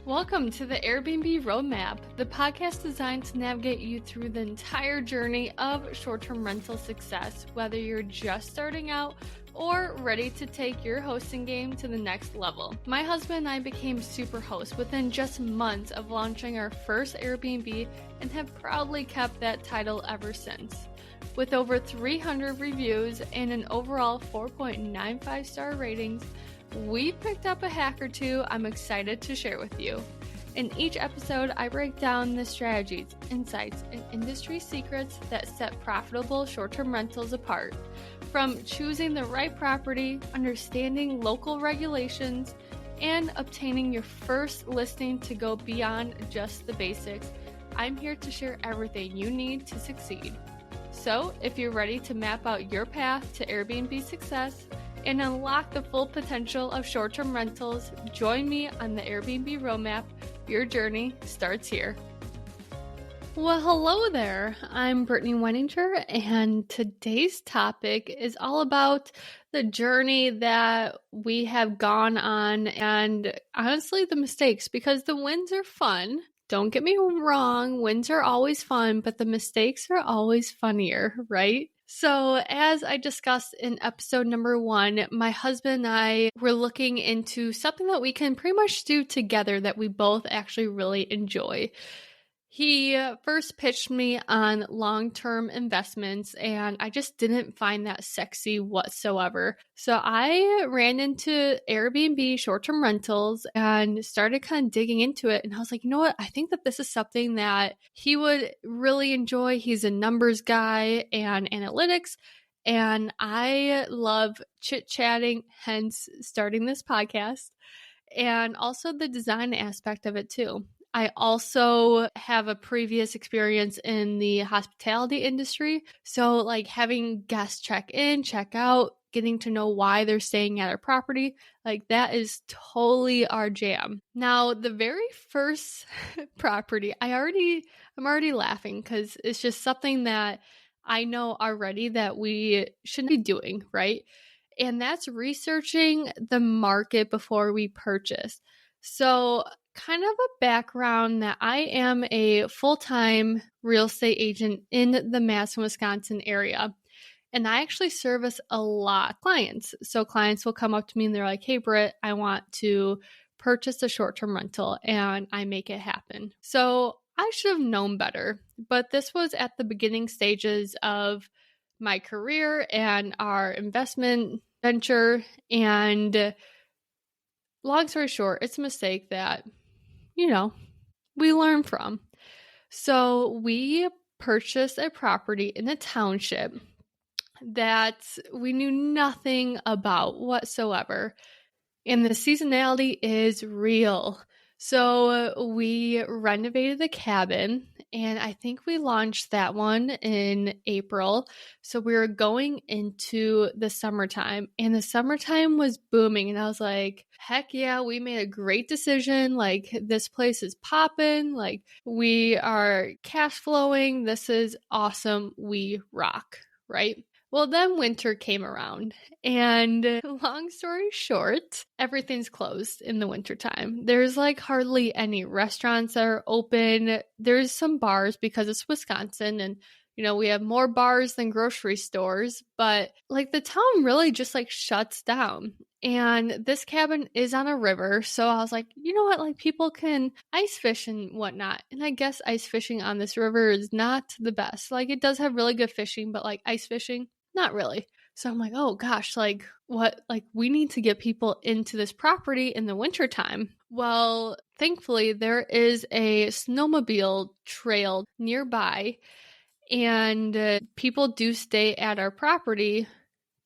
Welcome to the Airbnb Roadmap, the podcast designed to navigate you through the entire journey of short-term rental success, whether you're just starting out or ready to take your hosting game to the next level. My husband and I became super hosts within just months of launching our first Airbnb and have proudly kept that title ever since. With over 300 reviews and an overall 4.95 star ratings, we've picked up a hack or two I'm excited to share with you. In each episode, I break down the strategies, insights, and industry secrets that set profitable short-term rentals apart. From choosing the right property, understanding local regulations, and obtaining your first listing to go beyond just the basics, I'm here to share everything you need to succeed. So, if you're ready to map out your path to Airbnb success and unlock the full potential of short-term rentals, join me on the Airbnb Roadmap. Your journey starts here. Well, hello there. I'm Brittany Wenninger, and today's topic is all about the journey that we have gone on and honestly the mistakes, because the wins are fun. Don't get me wrong, wins are always fun, but the mistakes are always funnier, right? So as I discussed in episode number 1, my husband and I were looking into something that we can pretty much do together that we both actually really enjoy. He first pitched me on long-term investments, and I just didn't find that sexy whatsoever. So I ran into Airbnb short-term rentals and started kind of digging into it. And I was like, you know what? I think that this is something that he would really enjoy. He's a numbers guy and analytics, and I love chit-chatting, hence starting this podcast, and also the design aspect of it too. I also have a previous experience in the hospitality industry. So like having guests check in, check out, getting to know why they're staying at our property, like that is totally our jam. Now, the very first property, I'm already laughing because it's just something that I know already that we shouldn't be doing, right? And that's researching the market before we purchase. So kind of a background that I am a full-time real estate agent in the Madison, Wisconsin area. And I actually service a lot of clients. So clients will come up to me and they're like, hey, Britt, I want to purchase a short-term rental, and I make it happen. So I should have known better, but this was at the beginning stages of my career and our investment venture. And long story short, it's a mistake that we learn from. So we purchased a property in a township that we knew nothing about whatsoever. And the seasonality is real. So we renovated the cabin, and I think we launched that one in April. So we were going into the summertime, and the summertime was booming. And I was like, heck yeah, we made a great decision. Like, this place is popping. Like, we are cash flowing. This is awesome. We rock, right? Well, then winter came around, and long story short, everything's closed in the wintertime. There's like hardly any restaurants that are open. There's some bars because it's Wisconsin, and we have more bars than grocery stores, but like the town really just like shuts down. And this cabin is on a river. So I was like, you know what? Like, people can ice fish and whatnot. And I guess ice fishing on this river is not the best. Like, it does have really good fishing, but like ice fishing, not really. So I'm like, oh gosh, like what? Like, we need to get people into this property in the wintertime. Well, thankfully, there is a snowmobile trail nearby, and people do stay at our property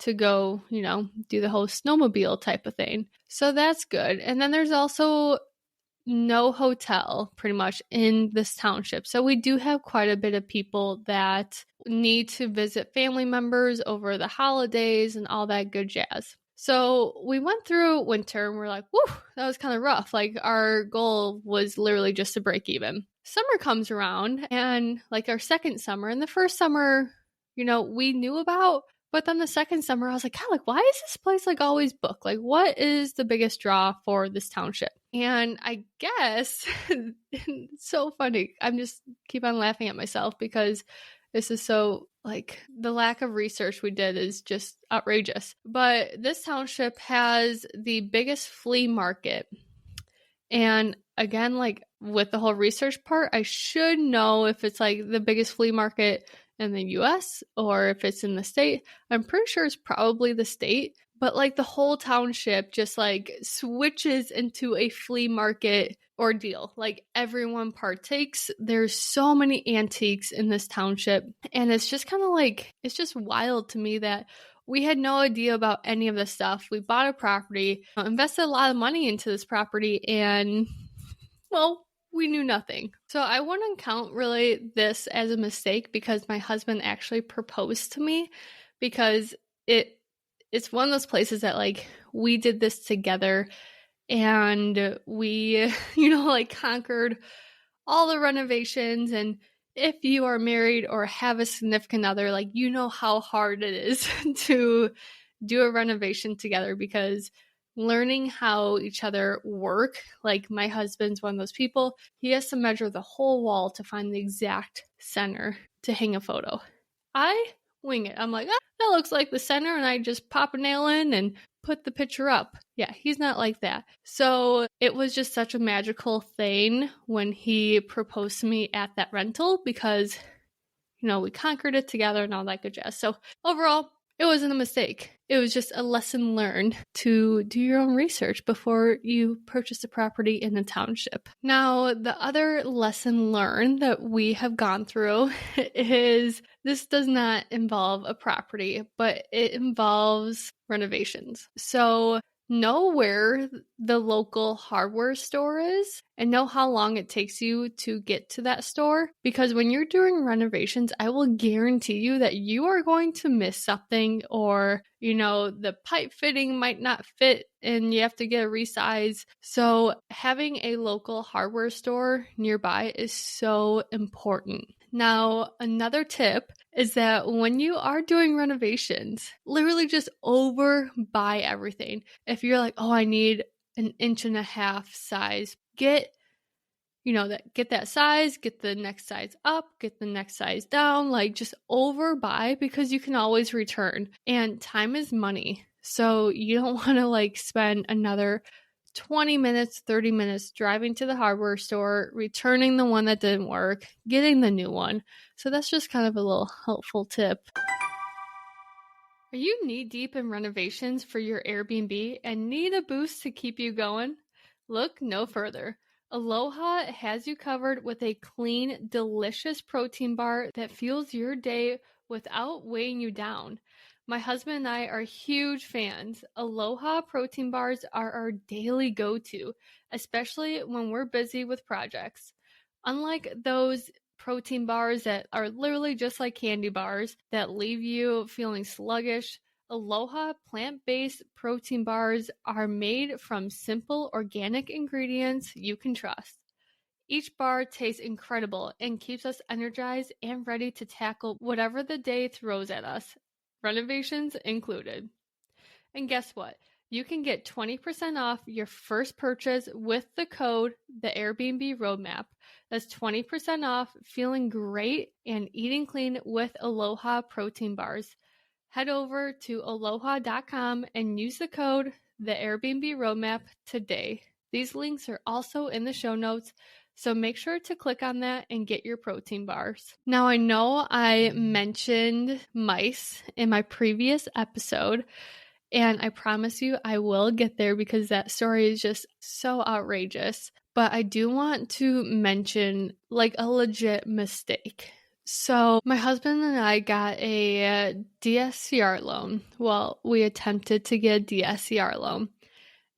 to go, do the whole snowmobile type of thing. So that's good. And then there's also no hotel pretty much in this township. So we do have quite a bit of people that need to visit family members over the holidays and all that good jazz. So we went through winter and we're like, whew, that was kind of rough. Like, our goal was literally just to break even. Summer comes around, and like our second summer, and the first summer, we knew about, but then the second summer I was like, God, like, why is this place like always booked? Like, what is the biggest draw for this township? And I guess it's so funny. I'm just keep on laughing at myself because this is so like the lack of research we did is just outrageous. But this township has the biggest flea market. And again, like with the whole research part, I should know if it's like the biggest flea market in the US or if it's in the state. I'm pretty sure it's probably the state, but like the whole township just like switches into a flea market ordeal. Like everyone partakes. There's so many antiques in this township, and it's just kind of like it's just wild to me that we had no idea about any of this stuff. We bought a property, invested a lot of money into this property, and well, we knew nothing. So I wouldn't count really this as a mistake because my husband actually proposed to me, because it's one of those places that like we did this together, and we like conquered all the renovations. And if you are married or have a significant other, like how hard it is to do a renovation together, because learning how each other work, like my husband's one of those people, he has to measure the whole wall to find the exact center to hang a photo. I wing it. I'm like, that looks like the center, and I just pop a nail in and put the picture up. Yeah, he's not like that. So it was just such a magical thing when he proposed to me at that rental, because we conquered it together and all that good jazz. So overall, it wasn't a mistake. It was just a lesson learned to do your own research before you purchase a property in a township. Now, the other lesson learned that we have gone through is this does not involve a property, but it involves renovations. So know where the local hardware store is and know how long it takes you to get to that store, because when you're doing renovations, I will guarantee you that you are going to miss something, or the pipe fitting might not fit and you have to get a resize. So having a local hardware store nearby is so important. Now, another tip is that when you are doing renovations, literally just overbuy everything. If you're like, oh, I need an 1.5 inch size, get that size, get the next size up, get the next size down, like just overbuy, because you can always return, and time is money. So you don't want to like spend another 20 minutes, 30 minutes driving to the hardware store, returning the one that didn't work, getting the new one. So that's just kind of a little helpful tip. Are you knee deep in renovations for your Airbnb and need a boost to keep you going? Look no further. Aloha has you covered with a clean, delicious protein bar that fuels your day without weighing you down. My husband and I are huge fans. Aloha protein bars are our daily go-to, especially when we're busy with projects. Unlike those protein bars that are literally just like candy bars that leave you feeling sluggish, Aloha plant-based protein bars are made from simple organic ingredients you can trust. Each bar tastes incredible and keeps us energized and ready to tackle whatever the day throws at us, renovations included. And guess what? You can get 20% off your first purchase with the code the Airbnb Roadmap. That's 20% off feeling great and eating clean with Aloha protein bars. Head over to aloha.com and use the code the Airbnb Roadmap today. These links are also in the show notes, so make sure to click on that and get your protein bars. Now, I know I mentioned mice in my previous episode, and I promise you I will get there because that story is just so outrageous. But I do want to mention like a legit mistake. So my husband and I got a DSCR loan. Well, we attempted to get a DSCR loan.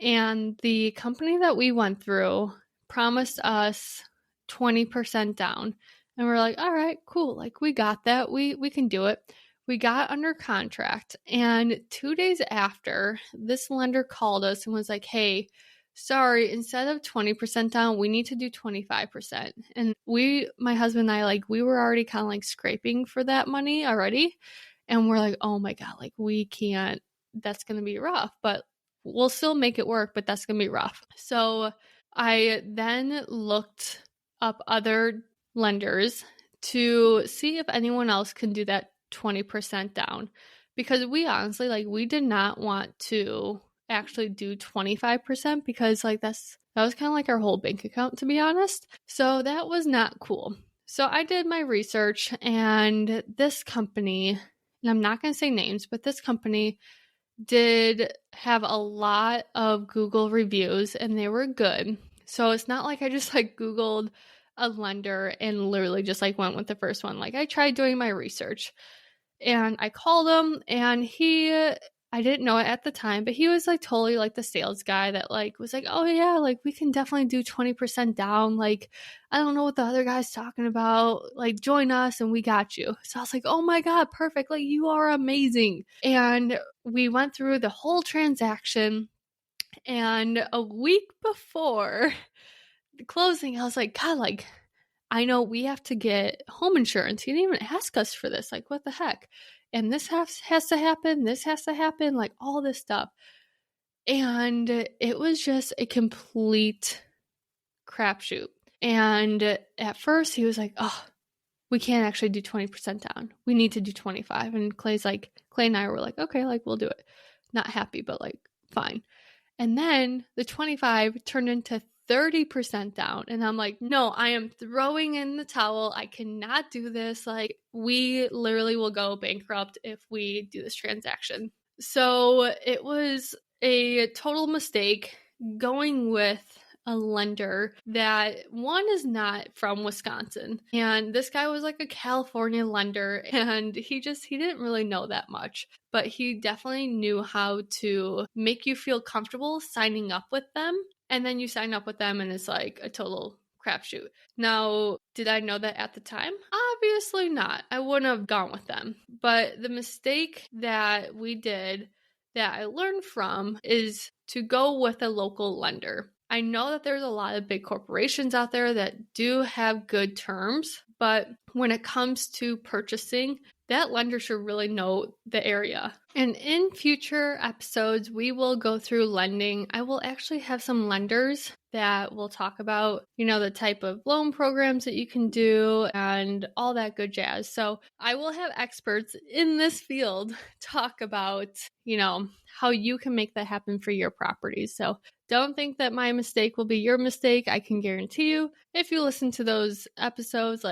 And the company that we went through promised us 20% down. And we're like, all right, cool. Like we got that. We can do it. We got under contract. And 2 days after, this lender called us and was like, hey, sorry, instead of 20% down, we need to do 25%. And my husband and I, like, we were already kind of like scraping for that money already. And we're like, oh my God, like we can't, that's going to be rough, but we'll still make it work, but that's going to be rough. So I then looked up other lenders to see if anyone else can do that 20% down, because we honestly, we did not want to actually do 25% because that was kind of like our whole bank account, to be honest. So that was not cool. So I did my research, and this company, and I'm not going to say names, but this company did have a lot of Google reviews, and they were good. So it's not like I just Googled a lender and literally just went with the first one. I tried doing my research, and I called him, and I didn't know it at the time, but he was totally the sales guy that was oh yeah, we can definitely do 20% down. I don't know what the other guy's talking about. Join us and we got you. So I was oh my God, perfect. You are amazing. And we went through the whole transaction, and a week before the closing, I was God, I know we have to get home insurance. He didn't even ask us for this. What the heck? And this has to happen. This has to happen. All this stuff. And it was just a complete crapshoot. And at first he was oh, we can't actually do 20% down. We need to do 25. And Clay and I were okay, we'll do it. Not happy, but fine. And then the 25 turned into 30% down. And I'm no, I am throwing in the towel. I cannot do this. We literally will go bankrupt if we do this transaction. So it was a total mistake going with a lender that, one, is not from Wisconsin. And this guy was a California lender, and he didn't really know that much, but he definitely knew how to make you feel comfortable signing up with them. And then you sign up with them and it's a total crapshoot. Now, did I know that at the time? Obviously not. I wouldn't have gone with them. But the mistake that we did that I learned from is to go with a local lender. I know that there's a lot of big corporations out there that do have good terms, but when it comes to purchasing, that lender should really know the area. And in future episodes, we will go through lending. I will actually have some lenders that will talk about, the type of loan programs that you can do and all that good jazz. So I will have experts in this field talk about, how you can make that happen for your properties. So don't think that my mistake will be your mistake. I can guarantee you, if you listen to those episodes,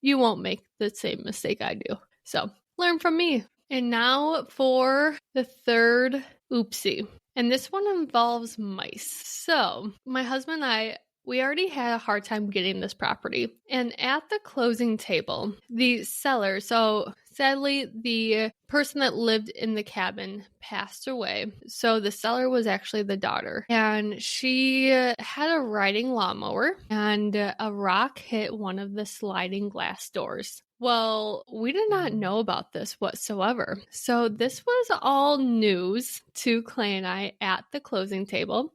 you won't make the same mistake I do. So learn from me. And now for the third oopsie. And this one involves mice. So my husband and I, we already had a hard time getting this property. And at the closing table, the seller, so sadly, the person that lived in the cabin passed away. So the seller was actually the daughter. And she had a riding lawnmower, and a rock hit one of the sliding glass doors. Well, we did not know about this whatsoever. So this was all news to Clay and I at the closing table.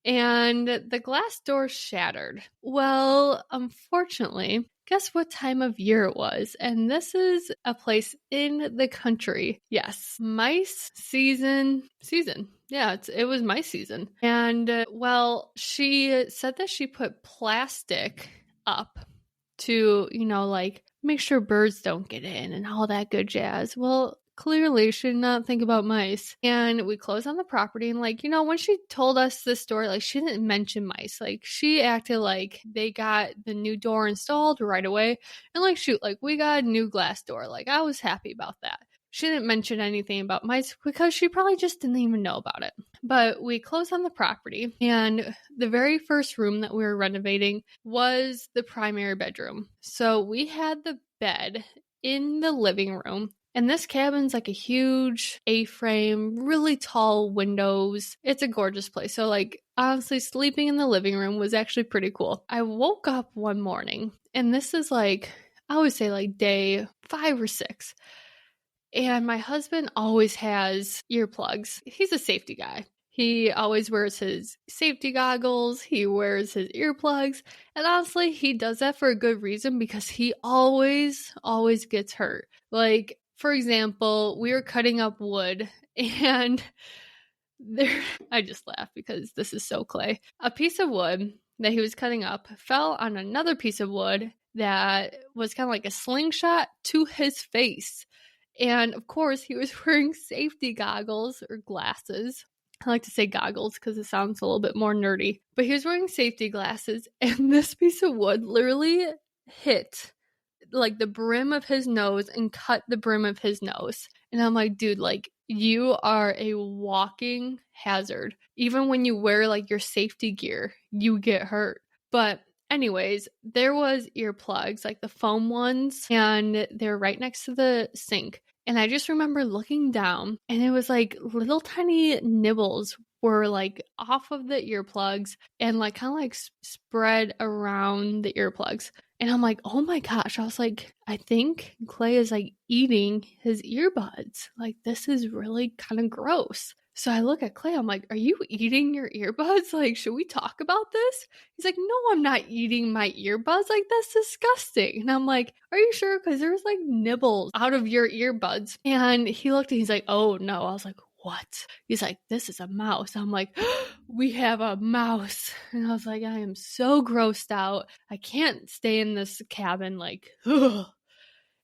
And the glass door shattered. Well, unfortunately, guess what time of year it was? And this is a place in the country. Yes, mice season. Yeah, it was mice season. And she said that she put plastic up to, make sure birds don't get in and all that good jazz. Well, clearly she did not think about mice. And we closed on the property, and when she told us this story, she didn't mention mice. She acted like they got the new door installed right away. And shoot, we got a new glass door. I was happy about that. She didn't mention anything about mice because she probably just didn't even know about it. But we closed on the property, and the very first room that we were renovating was the primary bedroom. So we had the bed in the living room. And this cabin's a huge A-frame, really tall windows. It's a gorgeous place. So honestly, sleeping in the living room was actually pretty cool. I woke up one morning, and this is I would say day 5 or 6. And my husband always has earplugs. He's a safety guy. He always wears his safety goggles. He wears his earplugs. And honestly, he does that for a good reason, because he always gets hurt. For example, we were cutting up wood, and there, I just laugh because this is so Clay. A piece of wood that he was cutting up fell on another piece of wood that was kind of like a slingshot to his face. And of course, he was wearing safety goggles or glasses. I like to say goggles because it sounds a little bit more nerdy. But he was wearing safety glasses, and this piece of wood literally hit like the brim of his nose and cut the brim of his nose. And I'm like, dude, like, you are a walking hazard. Even when you wear like your safety gear, you get hurt. But anyways, there was earplugs, like the foam ones, and they're right next to the sink. And I just remember looking down, and it was like little tiny nibbles were like off of the earplugs and like kind of like spread around the earplugs. And I'm like, oh my gosh. I was like, I think Clay is like eating his earbuds. Like, this is really kind of gross. So I look at Clay, I'm like, are you eating your earbuds? Like, should we talk about this? He's like, no, I'm not eating my earbuds. Like, that's disgusting. And I'm like, are you sure? Because there's like nibbles out of your earbuds. And he looked and he's like, oh no. I was like, what? He's like, this is a mouse. I'm like, we have a mouse. And I was like, I am so grossed out. I can't stay in this cabin. Like, ugh.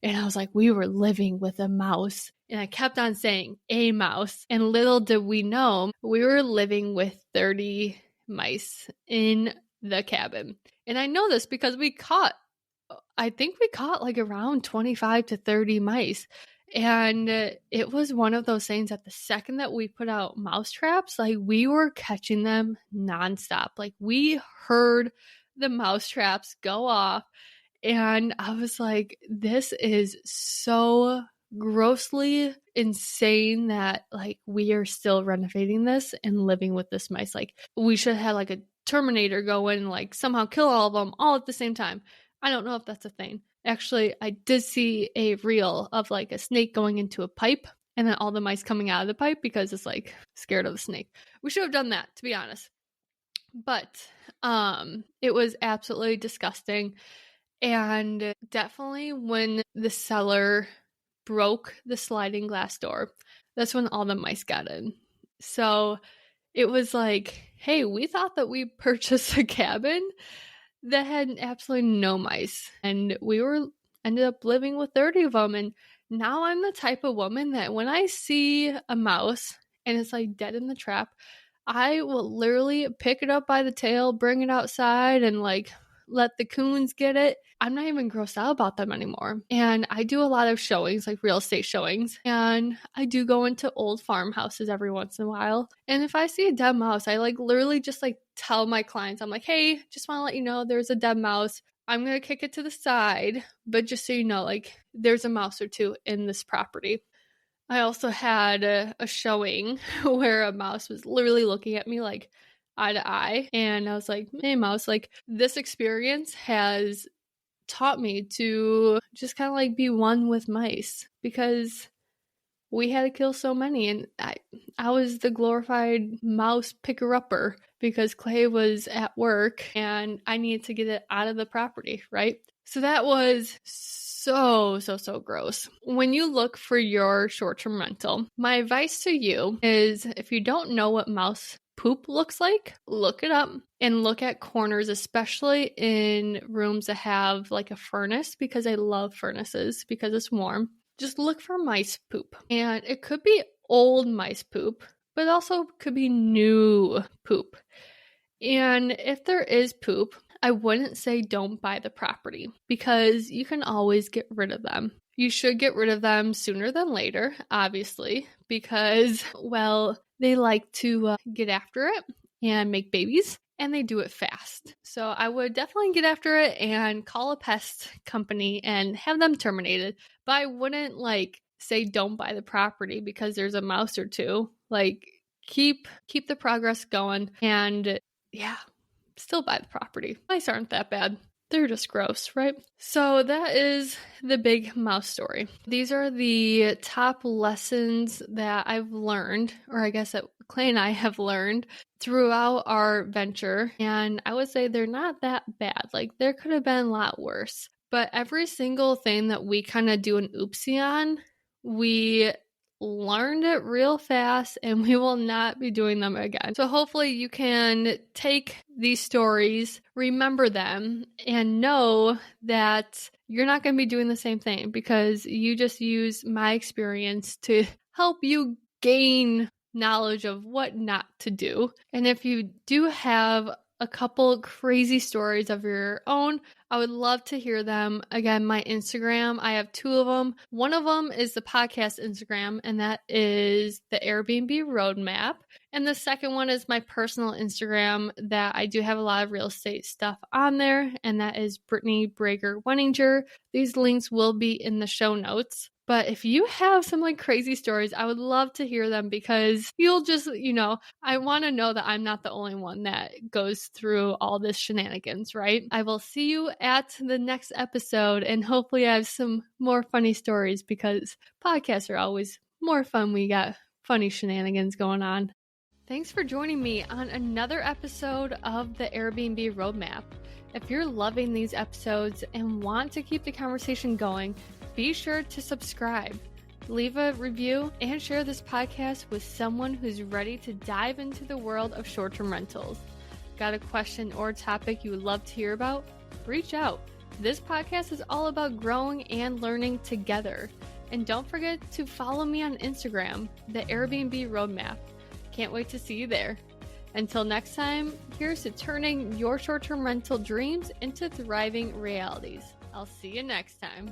And I was like, we were living with a mouse. And I kept on saying a mouse. And little did we know, we were living with 30 mice in the cabin. And I know this because I think we caught like around 25 to 30 mice. And it was one of those things that the second that we put out mouse traps, like we were catching them nonstop. Like we heard the mouse traps go off. And I was like, this is so grossly insane that like we are still renovating this and living with this mice. Like we should have like a Terminator go in and like somehow kill all of them all at the same time. I don't know if that's a thing. Actually, I did see a reel of like a snake going into a pipe and then all the mice coming out of the pipe because it's like scared of the snake. We should have done that, to be honest. But it was absolutely disgusting. And definitely when the seller broke the sliding glass door, that's when all the mice got in. So it was like, hey, we thought that we purchased a cabin that had absolutely no mice. And we ended up living with 30 of them. And now I'm the type of woman that when I see a mouse and it's like dead in the trap, I will literally pick it up by the tail, bring it outside, and like let the coons get it. I'm not even grossed out about them anymore. And I do a lot of showings, like real estate showings. And I do go into old farmhouses every once in a while. And if I see a dead mouse, I like literally just like tell my clients, I'm like, hey, just want to let you know there's a dead mouse. I'm going to kick it to the side. But just so you know, like there's a mouse or two in this property. I also had a showing where a mouse was literally looking at me like eye to eye. And I was like, hey, mouse, like this experience has taught me to just kind of like be one with mice because we had to kill so many. And I was the glorified mouse picker-upper because Clay was at work and I needed to get it out of the property, right? So that was so gross. When you look for your short-term rental, my advice to you is if you don't know what mouse poop looks like, look it up and look at corners, especially in rooms that have like a furnace, because I love furnaces because it's warm. Just look for mice poop. And it could be old mice poop, but also could be new poop. And if there is poop, I wouldn't say don't buy the property because you can always get rid of them. You should get rid of them sooner than later, obviously, because, well, they like to get after it and make babies, and they do it fast. So I would definitely get after it and call a pest company and have them terminated. But I wouldn't like say don't buy the property because there's a mouse or two. Like keep the progress going and yeah, still buy the property. Mice aren't that bad. They're just gross, right? So that is the big mouse story. These are the top lessons that I've learned, or I guess that Clay and I have learned throughout our venture. And I would say they're not that bad. Like there could have been a lot worse. But every single thing that we kind of do an oopsie on, we learned it real fast and we will not be doing them again. So hopefully you can take these stories, remember them, and know that you're not going to be doing the same thing because you just use my experience to help you gain knowledge of what not to do. And if you do have a couple crazy stories of your own, I would love to hear them. Again, my Instagram, I have 2 of them. One of them is the podcast Instagram, and that is the Airbnb Roadmap. And the second one is my personal Instagram that I do have a lot of real estate stuff on there, and that is Brittany Wenninger. These links will be in the show notes. But if you have some crazy stories, I would love to hear them because you'll just, I want to know that I'm not the only one that goes through all this shenanigans, right? I will see you at the next episode and hopefully I have some more funny stories because podcasts are always more fun. We got funny shenanigans going on. Thanks for joining me on another episode of the Airbnb Roadmap. If you're loving these episodes and want to keep the conversation going, be sure to subscribe, leave a review, and share this podcast with someone who's ready to dive into the world of short-term rentals. Got a question or topic you would love to hear about? Reach out. This podcast is all about growing and learning together. And don't forget to follow me on Instagram, the Airbnb Roadmap. Can't wait to see you there. Until next time, here's to turning your short-term rental dreams into thriving realities. I'll see you next time.